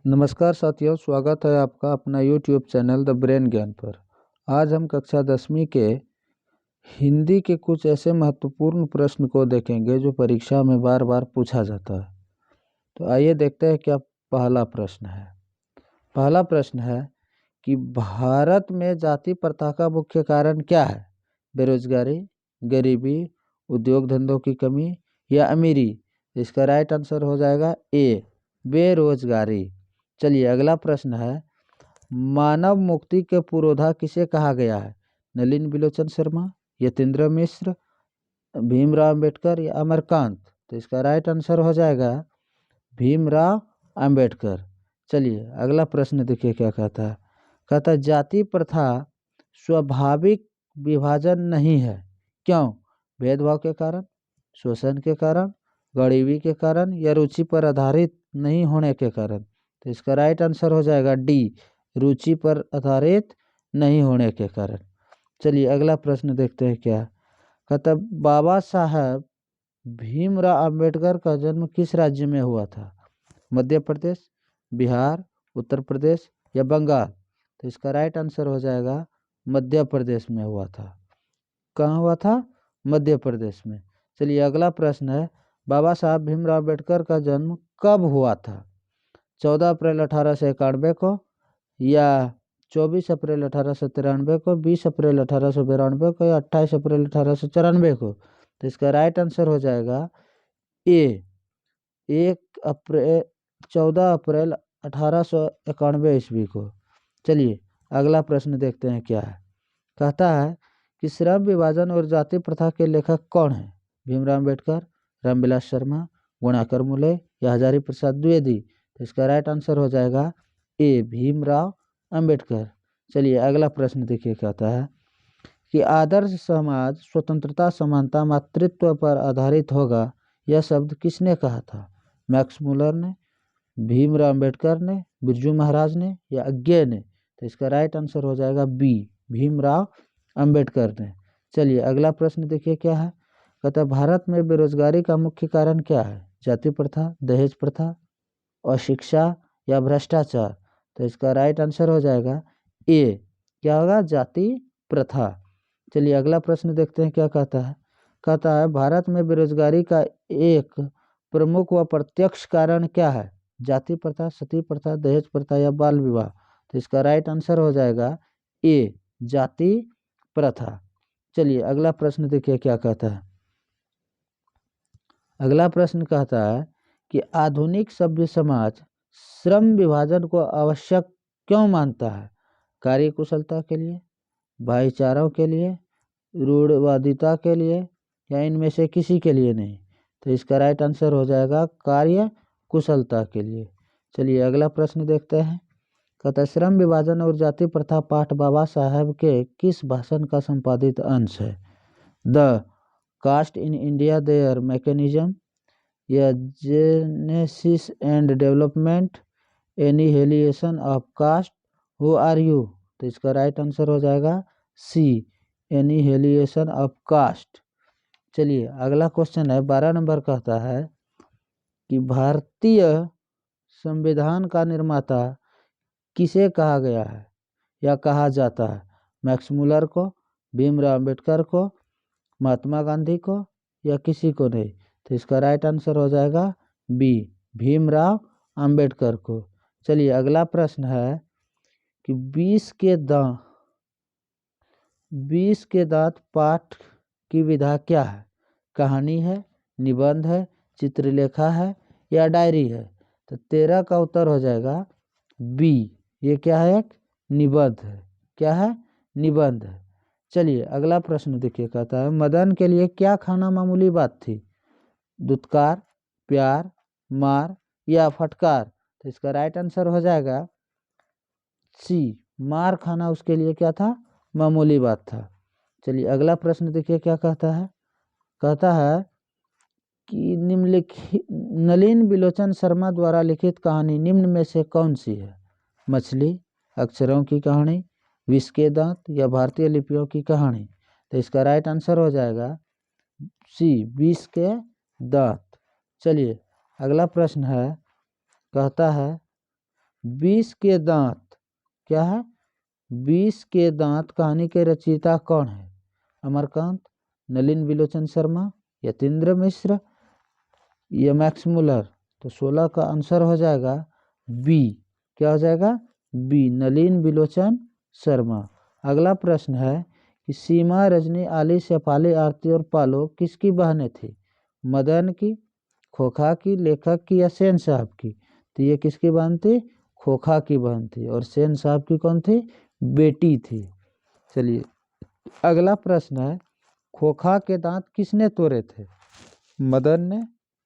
नमस्कार साथियों, स्वागत है आपका अपना YouTube चैनल द ब्रेन ज्ञान पर। आज हम कक्षा 10वीं के हिंदी के कुछ ऐसे महत्वपूर्ण प्रश्न को देखेंगे जो परीक्षा में बार बार पूछा जाता है। तो आइए देखते हैं क्या पहला प्रश्न है। पहला प्रश्न है कि भारत में जाति प्रथा का मुख्य कारण क्या है? बेरोजगारी, गरीबी, उद्योग धंधों की कमी या अमीरी? इसका राइट आंसर हो जाएगा ए, बेरोजगारी। चलिए अगला प्रश्न है, मानव मुक्ति के पुरोधा किसे कहा गया है? नलिन बिलोचन शर्मा, यतीन्द्र मिश्र, भीमराव अंबेडकर या अमरकांत? तो इसका राइट आंसर हो जाएगा भीमराव अंबेडकर। चलिए अगला प्रश्न देखिए क्या कहता है। कहता है जाति प्रथा स्वाभाविक विभाजन नहीं है, क्यों? भेदभाव के कारण, शोषण के कारण, गरीबी के कारण या रुचि पर आधारित नहीं होने के कारण? तो इसका राइट आंसर हो जाएगा डी, रुचि पर आधारित नहीं होने के कारण। चलिए अगला प्रश्न देखते हैं क्या कहता, बाबा साहब भीमराव अंबेडकर का जन्म किस राज्य में हुआ था? मध्य प्रदेश, बिहार, उत्तर प्रदेश या बंगाल? तो इसका राइट आंसर हो जाएगा मध्य प्रदेश में हुआ था। कहाँ हुआ था? मध्य प्रदेश में। चलिए अगला प्रश्न है, बाबा साहब भीमराव अंबेडकर का जन्म कब हुआ था? 14 अप्रैल 1891 को या 24 अप्रैल 1893 को, 20 अप्रैल 1892 को या 28 अप्रैल 1894 को? तो इसका राइट आंसर हो जाएगा ए, 14 अप्रैल 1891 ईस्वी को। चलिए अगला प्रश्न देखते हैं क्या है। कहता है कि श्रम विभाजन और जाति प्रथा के लेखक कौन है? भीमराव अंबेडकर, रामविलास शर्मा, गुणाकर मुले या हजारी प्रसाद द्विवेदी? तो इसका राइट आंसर हो जाएगा ए, भीमराव अंबेडकर। चलिए अगला प्रश्न देखिए कहता है कि आदर्श समाज स्वतंत्रता, समानता, मातृत्व पर आधारित होगा, यह शब्द किसने कहा था? मैक्स मुलर ने, भीमराव अंबेडकर ने, बिरजू महाराज ने या अज्ञे ने? तो इसका राइट आंसर हो जाएगा बी, भीमराव अंबेडकर ने। चलिए अगला प्रश्न देखिए क्या है। कहता है भारत में बेरोजगारी का मुख्य कारण क्या है? जाति प्रथा, दहेज प्रथा, अशिक्षा या भ्रष्टाचार? तो इसका राइट आंसर हो जाएगा ए, क्या होगा? जाति प्रथा। चलिए अगला प्रश्न देखते हैं क्या कहता है। कहता है भारत में बेरोजगारी का एक प्रमुख व प्रत्यक्ष कारण क्या है? जाति प्रथा, सती प्रथा, दहेज प्रथा या बाल विवाह? तो इसका राइट आंसर हो जाएगा ए, जाति प्रथा। चलिए अगला प्रश्न देखिए क्या कहता है। अगला प्रश्न कहता है कि आधुनिक सभ्य समाज श्रम विभाजन को आवश्यक क्यों मानता है? कार्य कुशलता के लिए, भाईचारों के लिए, रूढ़वादिता के लिए या इनमें से किसी के लिए नहीं? तो इसका राइट आंसर हो जाएगा कार्य कुशलता के लिए। चलिए अगला प्रश्न देखते हैं। कहता है श्रम विभाजन और जाति प्रथा पाठ बाबा साहब के किस भाषण का संपादित अंश है? The caste in India their mechanism या genesis and development, annihilation of caste, who are you? तो इसका राइट आंसर हो जाएगा सी, एनिहिलेशन ऑफ कास्ट। चलिए अगला क्वेश्चन है 12 नंबर। कहता है कि भारतीय संविधान का निर्माता किसे कहा गया है या कहा जाता है? मैक्स मुलर को, भीमराव अंबेडकर को, महात्मा गांधी को या किसी को नहीं? तो इसका राइट आंसर हो जाएगा बी, भीमराव अंबेडकर को। चलिए अगला प्रश्न है कि 20 के दांत पाठ की विधा क्या है? कहानी है, निबंध है, चित्रलेखा है या डायरी है? तो 13 का उत्तर हो जाएगा बी, ये क्या है? एक निबंध है। क्या है? निबंध है। चलिए अगला प्रश्न देखिए कहता है मदन के लिए क्या खाना मामूली बात थी? दुत्कार, प्यार, मार या फटकार? तो इसका राइट आंसर हो जाएगा सी, मार खाना उसके लिए क्या था? मामूली बात था। चलिए अगला प्रश्न देखिए क्या कहता है। कहता है कि नलिन बिलोचन शर्मा द्वारा लिखित कहानी निम्न में से कौन सी है? मछली, अक्षरों की कहानी, विष के दांत या भारतीय लिपियों की कहानी? तो इसका राइट आंसर हो जाएगा सी, विष के दांत। चलिए अगला प्रश्न है। कहता है बीस के दांत क्या है? बीस के दांत कहानी के रचयिता कौन है? अमरकांत, नलिन बिलोचन शर्मा, यतीन्द्र मिश्र या मैक्स मुलर। तो 16 का आंसर हो जाएगा बी। क्या हो जाएगा? बी, नलिन बिलोचन शर्मा। अगला प्रश्न है कि सीमा, रजनी, आली, शेफाली, आरती और पालो किसकी बहनें थी? मदन की, खोखा की, लेखक की या सेन साहब की? तो ये किसकी बहन थी? खोखा की बहन थी। और सेन साहब की कौन थी? बेटी थी। चलिए अगला प्रश्न है, खोखा के दांत किसने तोड़े थे? मदन ने,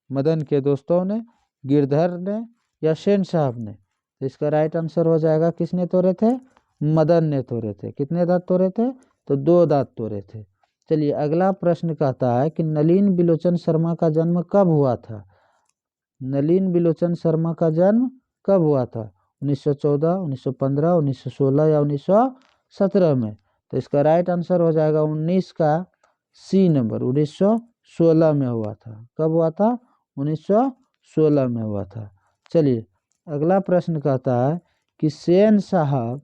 मदन के दोस्तों ने, गिरधर ने या सेन साहब ने? तो इसका राइट आंसर हो जाएगा किसने तोड़े थे? मदन ने तोड़े थे। कितने दांत तोड़े थे? तो 2 दांत तोड़े थे। चलिए अगला प्रश्न कहता है कि नलिन बिलोचन शर्मा का जन्म कब हुआ था? नलिन बिलोचन शर्मा का जन्म कब हुआ था? 1914, 1915, 1916 या 1917 में? तो इसका राइट आंसर हो जाएगा 19 का सी नंबर, 1916 में हुआ था। कब हुआ था? 1916 में हुआ था। चलिए अगला प्रश्न कहता है कि सेन साहब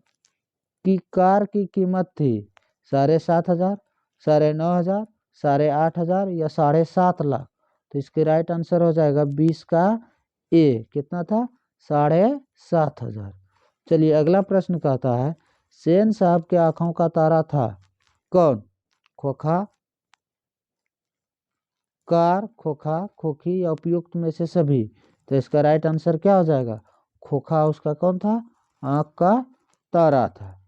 की कार की कीमत थी 7,500, 9,500, 8,500 या 7.5 लाख? तो इसके राइट आंसर हो जाएगा 20 का ए। कितना था? 7,500। चलिए अगला प्रश्न कहता है, सेन साहब के आंखों का तारा था कौन? खोखा, कार, खोखा, खोखी या उपयुक्त में से सभी? तो इसका राइट आंसर क्या हो जाएगा? खोखा उसका कौन था? आंख का तारा था।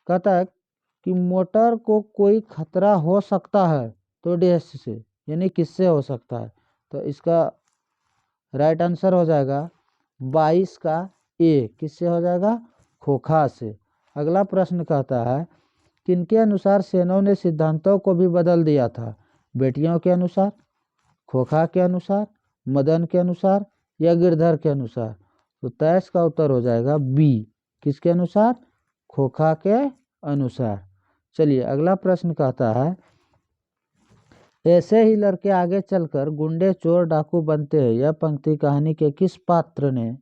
कहता है कि मोटर को कोई खतरा हो सकता है तो डैश से, यानी किससे हो सकता है? तो इसका राइट आंसर हो जाएगा 22 का ए। किससे हो जाएगा? खोखा से। अगला प्रश्न कहता है, किनके अनुसार सेनों ने सिद्धांतों को भी बदल दिया था? बेटियों के अनुसार, खोखा के अनुसार, मदन के अनुसार या गिरधर के अनुसार? तो 23 का उत्तर हो जाएगा बी। किसके अनुसार? खोखा के अनुसार। चलिए अगला प्रश्न कहता है, ऐसे ही लड़के आगे चलकर गुंडे, चोर, डाकू बनते हैं, यह पंक्ति कहानी के किस पात्र ने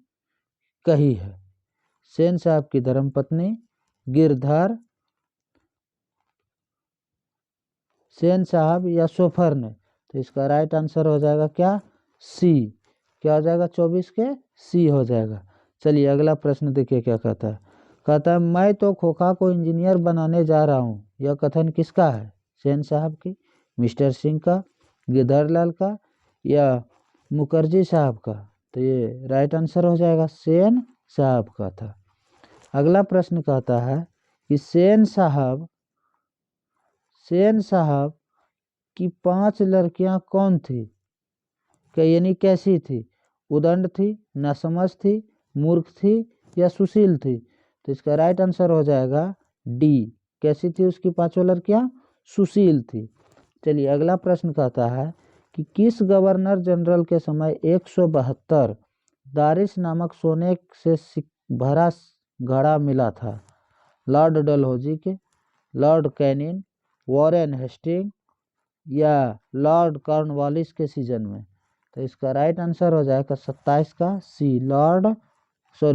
कही है? सेन साहब की धर्मपत्नी, गिरधर, सेन साहब या सोफर ने? तो इसका राइट आंसर हो जाएगा क्या? सी। क्या हो जाएगा? 24 के सी हो जाएगा। चलिए अगला प्रश्न देखिए क्या कहता है। कहता है, मैं तो खोखा को इंजीनियर बनाने जा रहा हूँ, यह कथन किसका है? सेन साहब की, मिस्टर सिंह का, गिरधर लाल का या मुखर्जी साहब का? तो ये राइट आंसर हो जाएगा सेन साहब का था। अगला प्रश्न कहता है कि सेन साहब की 5 लड़कियां कौन थी? यानी कैसी थी? उदंड थी, नासमझ थी, मूर्ख थी या सुशील थी? तो इसका राइट आंसर हो जाएगा डी। कैसी थी उसकी 5 लड़कियां? सुशील थी। चलिए अगला प्रश्न कहता है कि किस गवर्नर जनरल के समय 172 दारिस नामक सोने से भरा घड़ा मिला था? लॉर्ड डलहौजी के, लॉर्ड कैनिन, वॉरेन हेस्टिंग या लॉर्ड कॉर्नवालिस के सीजन में? तो इसका राइट आंसर हो जाएगा 27 का सी,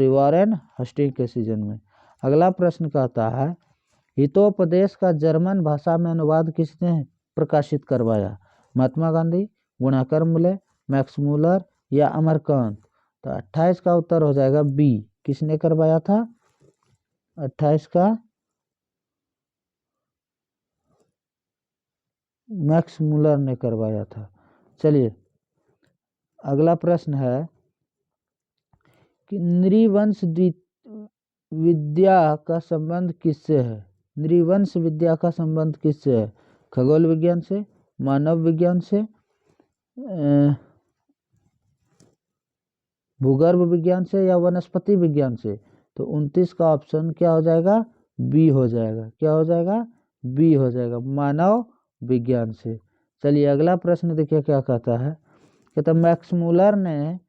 वॉरेन हेस्टिंग के सीजन में। अगला प्रश्न कहता है, हितोपदेश का जर्मन भाषा में अनुवाद किसने प्रकाशित करवाया? महात्मा गांधी, गुणाकर मुले, मैक्स मुलर या अमरकांत? तो 28 का उत्तर हो जाएगा बी। किसने करवाया था? 28 का मैक्स मुलर ने करवाया था। चलिए अगला प्रश्न है कि नृवंश विद्या का संबंध किससे है? नृवंश विद्या का संबंध किससे है? खगोल विज्ञान से, मानव विज्ञान से, भूगर्भ विज्ञान से या वनस्पति विज्ञान से? तो 29 का ऑप्शन क्या हो जाएगा? बी हो जाएगा। क्या हो जाएगा? बी हो जाएगा, मानव विज्ञान से। चलिए अगला प्रश्न देखिए क्या कहता है। कहता मैक्स मुलर ने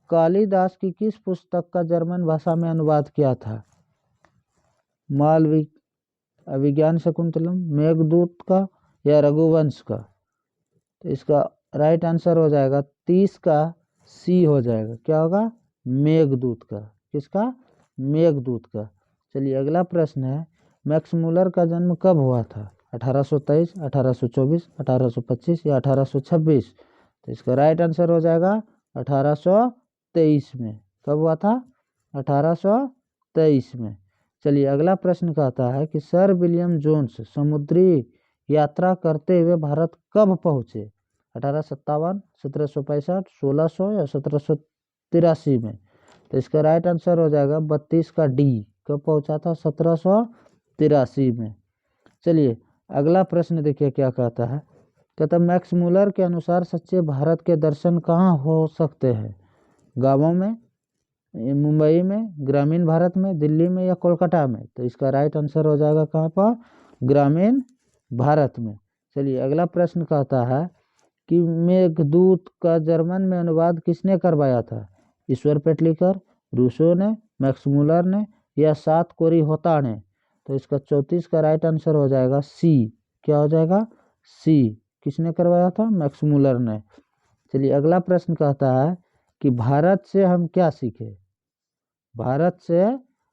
कालिदास की किस पुस्तक का जर्मन भाषा में अनुवाद किया था? माल अभिज्ञान शकुंतलम, मेघदूत का या रघुवंश का? तो इसका राइट आंसर हो जाएगा 30 का सी हो जाएगा। क्या होगा? मेघदूत का। किसका? मेघदूत का। चलिए अगला प्रश्न है, मैक्स मूलर का जन्म कब हुआ था? 1823, 1824, 1825 या 1826? तो इसका राइट आंसर हो जाएगा 1823 में। कब हुआ था? 1823 में। चलिए अगला प्रश्न कहता है कि सर विलियम जोन्स समुद्री यात्रा करते हुए भारत कब पहुंचे? 1857, 1765, 1600 या 1783 में? तो इसका राइट आंसर हो जाएगा 32 का डी। कब पहुंचा था? 1783 में। चलिए अगला प्रश्न देखिए क्या कहता है। कहता मैक्स मूलर के अनुसार सच्चे भारत के दर्शन कहाँ हो सकते हैं? गांवों में, मुंबई में, ग्रामीण भारत में, दिल्ली में या कोलकाता में? तो इसका राइट आंसर हो जाएगा कहाँ पर? ग्रामीण भारत में। चलिए अगला प्रश्न कहता है कि मेघदूत का जर्मन में अनुवाद किसने करवाया था? ईश्वर पेटलिकर, रूसो ने, मैक्स मूलर ने या सात कोरी होता ने? तो इसका 34 का राइट आंसर हो जाएगा सी। क्या हो जाएगा? सी। किसने करवाया था? मैक्स मूलर ने। चलिए अगला प्रश्न कहता है कि भारत से हम क्या सीखे? भारत से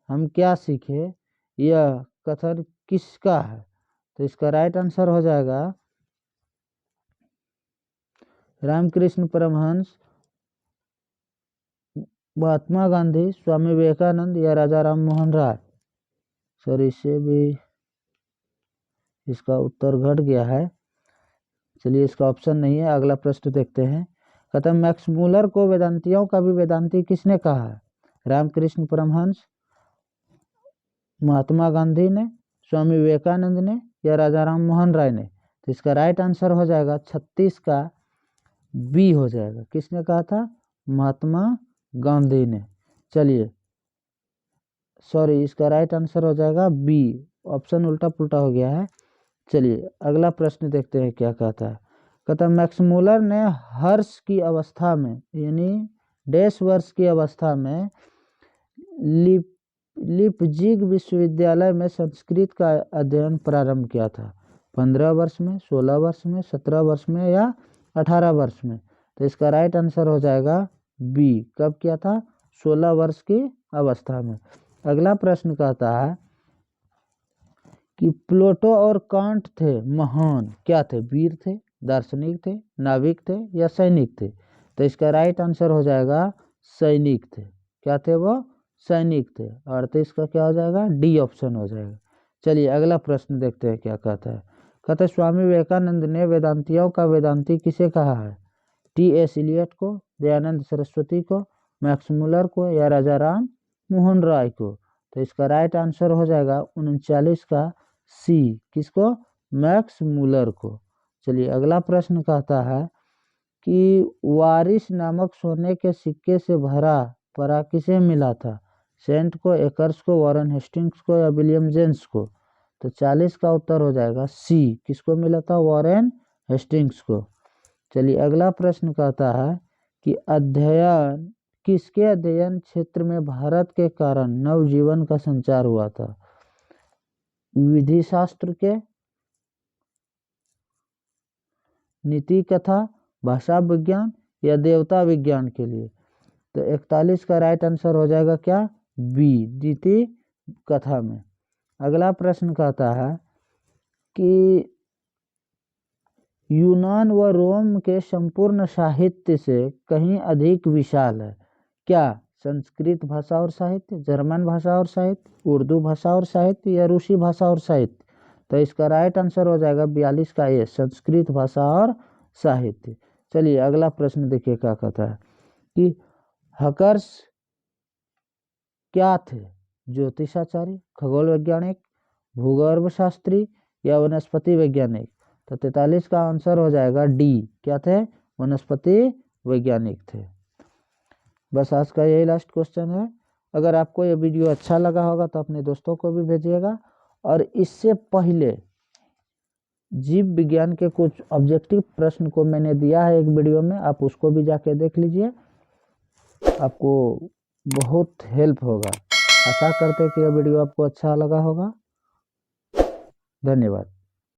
हम क्या सीखे, यह कथन किसका है? तो इसका राइट आंसर हो जाएगा रामकृष्ण परमहंस, महात्मा गांधी, स्वामी विवेकानंद या राजा राम मोहन राय? सर इससे भी इसका उत्तर घट गया है। चलिए इसका ऑप्शन नहीं है। अगला प्रश्न देखते हैं। कहता मैक्स मूलर को वेदांतियों का भी वेदांती किसने कहा है? रामकृष्ण परमहंस, महात्मा गांधी ने, स्वामी विवेकानंद ने या राजा राम मोहन राय ने? तो इसका राइट आंसर हो जाएगा 36 का बी हो जाएगा। किसने कहा था? महात्मा गांधी ने। चलिए सॉरी, इसका राइट आंसर हो जाएगा बी। ऑप्शन उल्टा पुल्टा हो गया है। चलिए अगला प्रश्न देखते हैं क्या कहता है। कहता मैक्स मूलर ने हर्ष की अवस्था में यानी डैश वर्ष की अवस्था में लिपजिग विश्वविद्यालय में संस्कृत का अध्ययन प्रारंभ किया था? 15 वर्ष में, 16 वर्ष में, 17 वर्ष में या 18 वर्ष में? तो इसका राइट आंसर हो जाएगा बी। कब किया था? 16 वर्ष की अवस्था में। अगला प्रश्न कहता है कि प्लेटो और कांट थे महान क्या थे? वीर थे, दार्शनिक थे, नाविक थे या सैनिक थे? तो इसका राइट आंसर हो जाएगा सैनिक थे। क्या थे वो? सैनिक थे। और तो इसका क्या हो जाएगा? डी ऑप्शन हो जाएगा। चलिए अगला प्रश्न देखते हैं क्या कहता है। कहता है स्वामी विवेकानंद ने वेदांतियों का वेदांती किसे कहा है? टी.एस. इलियट को, दयानंद सरस्वती को, मैक्स मूलर को या राजा राम मोहन राय को? तो इसका राइट आंसर हो जाएगा 39 का सी। किसको? मैक्स मूलर को। चलिए अगला प्रश्न कहता है कि वारिस नामक सोने के सिक्के से भरा परा किसे मिला था? सेंट को, एकर्स को, वॉरेन हेस्टिंग्स को या विलियम जेम्स को? तो 40 का उत्तर हो जाएगा सी। किसको मिला था? वॉरेन हेस्टिंग्स को। चलिए अगला प्रश्न कहता है कि किसके अध्ययन क्षेत्र में भारत के कारण नवजीवन का संचार हुआ था? विधि शास्त्र के, नीति कथा, भाषा विज्ञान या देवता विज्ञान के लिए? तो 41 का राइट आंसर हो जाएगा क्या? बी, नीति कथा में। अगला प्रश्न कहता है कि यूनान व रोम के संपूर्ण साहित्य से कहीं अधिक विशाल है? क्या संस्कृत भाषा और साहित्य, जर्मन भाषा और साहित्य, उर्दू भाषा और साहित्य या रूसी भाषा और साहित्य? तो इसका राइट आंसर हो जाएगा 42 का ए, संस्कृत भाषा और साहित्य। चलिए अगला प्रश्न देखिए क्या कहता है कि हकर्स क्या थे? ज्योतिषाचार्य, खगोल वैज्ञानिक, भूगर्भ शास्त्री या वनस्पति वैज्ञानिक? तो 43 का आंसर हो जाएगा डी। क्या थे? वनस्पति वैज्ञानिक थे। बस आज का यही लास्ट क्वेश्चन है। अगर आपको ये वीडियो अच्छा लगा होगा तो अपने दोस्तों को भी भेजिएगा। और इससे पहले जीव विज्ञान के कुछ ऑब्जेक्टिव प्रश्न को मैंने दिया है एक वीडियो में, आप उसको भी जाके देख लीजिए, आपको बहुत हेल्प होगा। आशा करते हैं कि यह वीडियो आपको अच्छा लगा होगा। धन्यवाद।